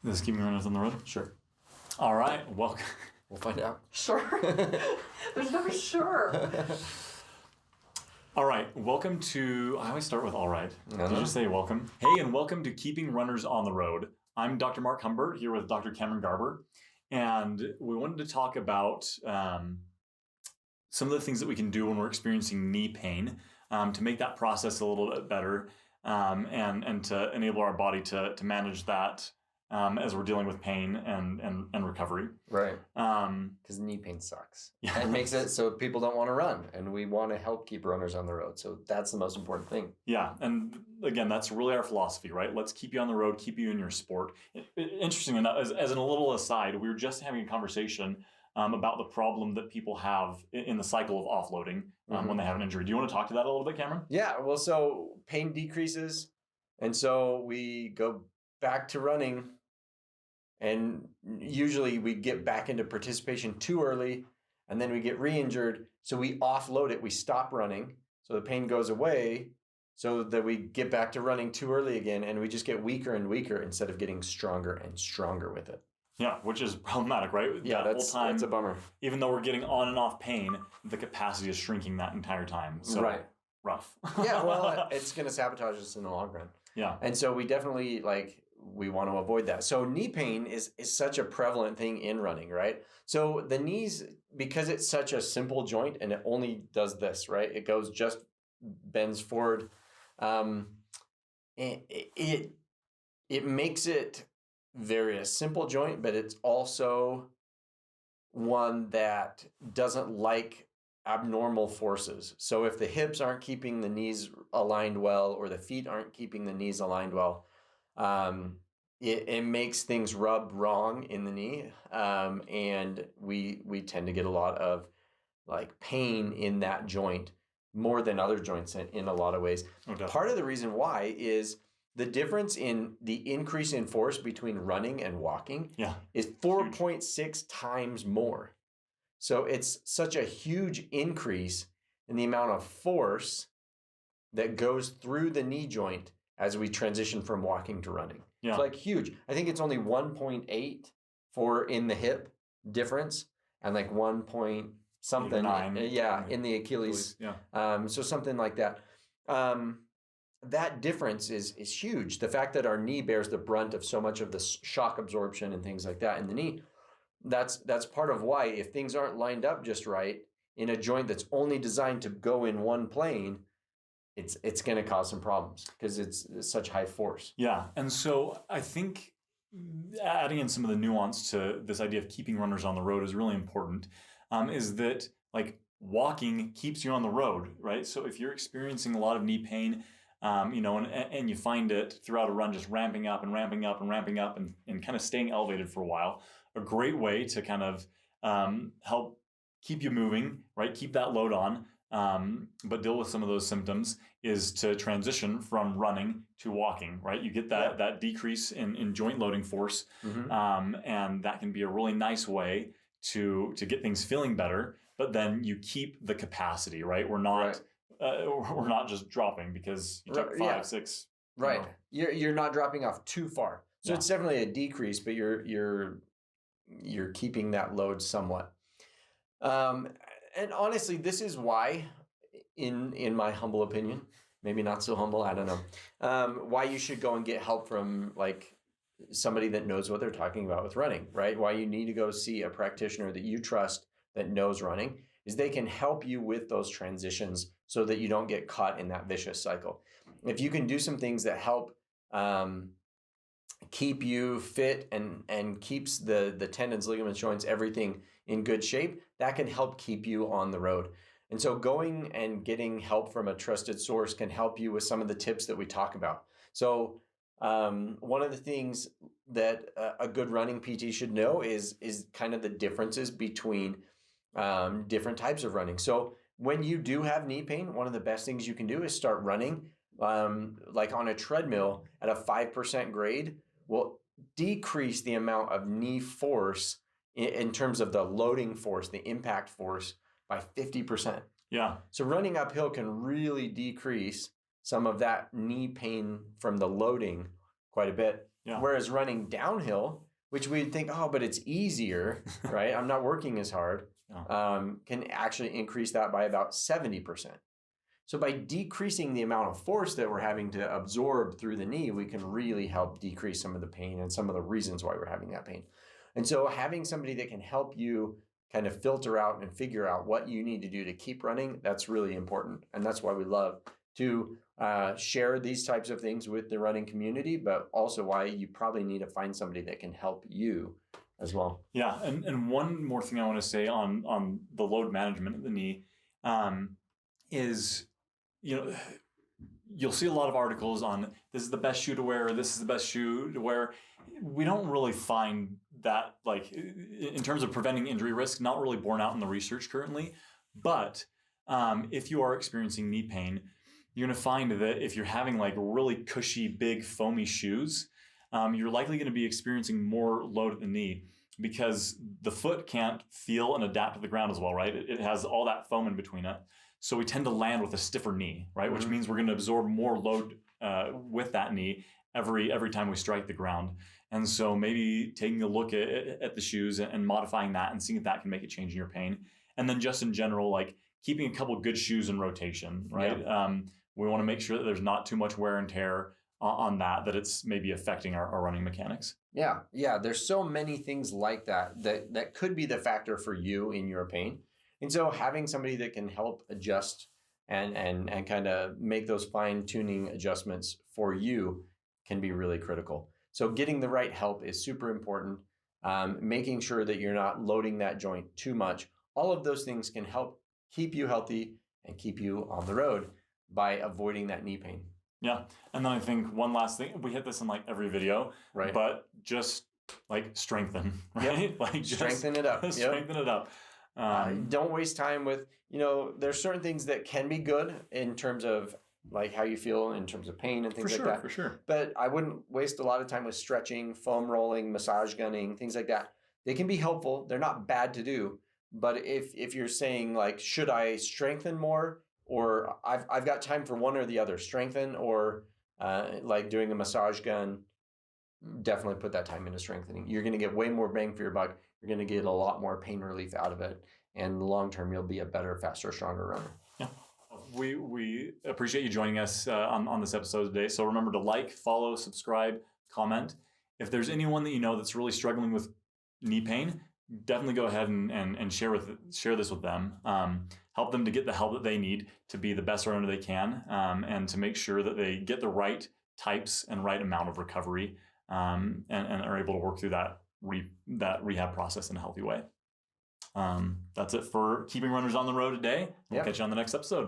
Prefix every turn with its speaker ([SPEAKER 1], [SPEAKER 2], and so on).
[SPEAKER 1] Is this keeping runners on the road?
[SPEAKER 2] Sure.
[SPEAKER 1] All right. Welcome.
[SPEAKER 2] We'll find out.
[SPEAKER 3] Sure. There's no sure.
[SPEAKER 1] All right. Welcome to. I always start with all right. Did you say welcome? Hey, and welcome to Keeping Runners on the Road. I'm Dr. Mark Humbert here with Dr. Cameron Garber, and we wanted to talk about some of the things that we can do when we're experiencing knee pain to make that process a little bit better and to enable our body to manage that as we're dealing with pain and recovery.
[SPEAKER 2] Right. Because knee pain sucks.
[SPEAKER 1] Yeah.
[SPEAKER 2] It makes it so people don't want to run, and we want to help keep runners on the road. So that's the most important thing.
[SPEAKER 1] Yeah. And again, that's really our philosophy, right? Let's keep you on the road, keep you in your sport. Interesting enough, as in a little aside, we were just having a conversation about the problem that people have in the cycle of offloading when they have an injury. Do you want to talk to that a little bit, Cameron?
[SPEAKER 2] Yeah. Well, so pain decreases, and so we go back to running. And usually we get back into participation too early, and then we get re-injured. So we offload it. We stop running. So the pain goes away so that we get back to running too early again. And we just get weaker and weaker instead of getting stronger and stronger with it.
[SPEAKER 1] Yeah, which is problematic, right?
[SPEAKER 2] Yeah, that's a bummer.
[SPEAKER 1] Even though we're getting on and off pain, the capacity is shrinking that entire time. So
[SPEAKER 2] right.
[SPEAKER 1] Rough.
[SPEAKER 2] Yeah, well, it's going to sabotage us in the long run.
[SPEAKER 1] Yeah.
[SPEAKER 2] And so we definitely we want to avoid that. So knee pain is such a prevalent thing in running, right? So the knees, because it's such a simple joint and it only does this, right? It goes just bends forward. It makes it a simple joint, but it's also one that doesn't like abnormal forces. So if the hips aren't keeping the knees aligned well, or the feet aren't keeping the knees aligned well, it makes things rub wrong in the knee, and we tend to get a lot of pain in that joint more than other joints in a lot of ways.
[SPEAKER 1] Okay.
[SPEAKER 2] Part of the reason why is the difference in the increase in force between running and walking is 4.6 times more. So it's such a huge increase in the amount of force that goes through the knee joint as we transition from walking to running.
[SPEAKER 1] Yeah.
[SPEAKER 2] It's huge. I think it's only 1.8 for in the hip difference, and 1 point something.
[SPEAKER 1] 9.
[SPEAKER 2] In the Achilles.
[SPEAKER 1] Yeah.
[SPEAKER 2] So something like that. That difference is huge. The fact that our knee bears the brunt of so much of the shock absorption and things like that in the knee, that's part of why, if things aren't lined up just right in a joint that's only designed to go in one plane, it's going to cause some problems because it's such high force.
[SPEAKER 1] Yeah. And so I think adding in some of the nuance to this idea of keeping runners on the road is really important, is that walking keeps you on the road, right? So if you're experiencing a lot of knee pain, and you find it throughout a run just ramping up and ramping up and ramping up and kind of staying elevated for a while, a great way to kind of help keep you moving, right? Keep that load on, but deal with some of those symptoms is to transition from running to walking, right? You get that decrease in joint loading force, and that can be a really nice way to get things feeling better, but then you keep the capacity, right? We're not just dropping because you took 5, 6.
[SPEAKER 2] Right. You're not dropping off too far. So it's definitely a decrease, but you're keeping that load somewhat. And honestly, this is why, in my humble opinion, maybe not so humble, I don't know, why you should go and get help from somebody that knows what they're talking about with running, right? Why you need to go see a practitioner that you trust that knows running is they can help you with those transitions so that you don't get caught in that vicious cycle. If you can do some things that help keep you fit and keeps the tendons, ligaments, joints, everything in good shape, that can help keep you on the road. And so going and getting help from a trusted source can help you with some of the tips that we talk about. So one of the things that a good running PT should know is kind of the differences between different types of running. So when you do have knee pain, one of the best things you can do is start running on a treadmill at a 5% grade will decrease the amount of knee force in terms of the loading force, the impact force, by 50%.
[SPEAKER 1] Yeah.
[SPEAKER 2] So running uphill can really decrease some of that knee pain from the loading quite a bit.
[SPEAKER 1] Yeah.
[SPEAKER 2] Whereas running downhill, which we'd think, oh, but it's easier, right? I'm not working as hard, can actually increase that by about 70%. So by decreasing the amount of force that we're having to absorb through the knee, we can really help decrease some of the pain and some of the reasons why we're having that pain. And so having somebody that can help you kind of filter out and figure out what you need to do to keep running, that's really important. And that's why we love to share these types of things with the running community, but also why you probably need to find somebody that can help you as well.
[SPEAKER 1] Yeah, and one more thing I want to say on the load management of the knee is, you'll see a lot of articles on this is the best shoe to wear, this is the best shoe to wear. We don't really find that, like, in terms of preventing injury risk, not really borne out in the research currently. But if you are experiencing knee pain, you're going to find that if you're having like really cushy, big, foamy shoes, you're likely going to be experiencing more load at the knee because the foot can't feel and adapt to the ground as well, right? It has all that foam in between it. So we tend to land with a stiffer knee, right? Which means we're going to absorb more load with that knee every time we strike the ground. And so maybe taking a look at the shoes and modifying that and seeing if that can make a change in your pain. And then just in general, like keeping a couple good shoes in rotation, right? Yeah. We want to make sure that there's not too much wear and tear on that it's maybe affecting our running mechanics.
[SPEAKER 2] Yeah. There's so many things like that could be the factor for you in your pain. And so having somebody that can help adjust and kind of make those fine tuning adjustments for you can be really critical. So getting the right help is super important. Making sure that you're not loading that joint too much. All of those things can help keep you healthy and keep you on the road by avoiding that knee pain.
[SPEAKER 1] Yeah. And then I think one last thing, we hit this in like every video,
[SPEAKER 2] right?
[SPEAKER 1] But just like strengthen, right?
[SPEAKER 2] Yep.
[SPEAKER 1] Like just
[SPEAKER 2] strengthen it up.
[SPEAKER 1] Strengthen it up.
[SPEAKER 2] Don't waste time with, there's certain things that can be good in terms of like how you feel in terms of pain and things like that.
[SPEAKER 1] For sure.
[SPEAKER 2] But I wouldn't waste a lot of time with stretching, foam rolling, massage gunning, things like that. They can be helpful. They're not bad to do. But if you're saying like, should I strengthen more, or I've got time for one or the other, strengthen or like doing a massage gun, definitely put that time into strengthening. You're going to get way more bang for your buck. You're going to get a lot more pain relief out of it. And in the long term, you'll be a better, faster, stronger runner.
[SPEAKER 1] Yeah. We appreciate you joining us on this episode today. So remember to like, follow, subscribe, comment. If there's anyone that you know that's really struggling with knee pain, definitely go ahead and share this with them. Help them to get the help that they need to be the best runner they can, and to make sure that they get the right types and right amount of recovery, and are able to work through that rehab process in a healthy way. That's it for Keeping Runners on the Road today. We'll catch you on the next episode.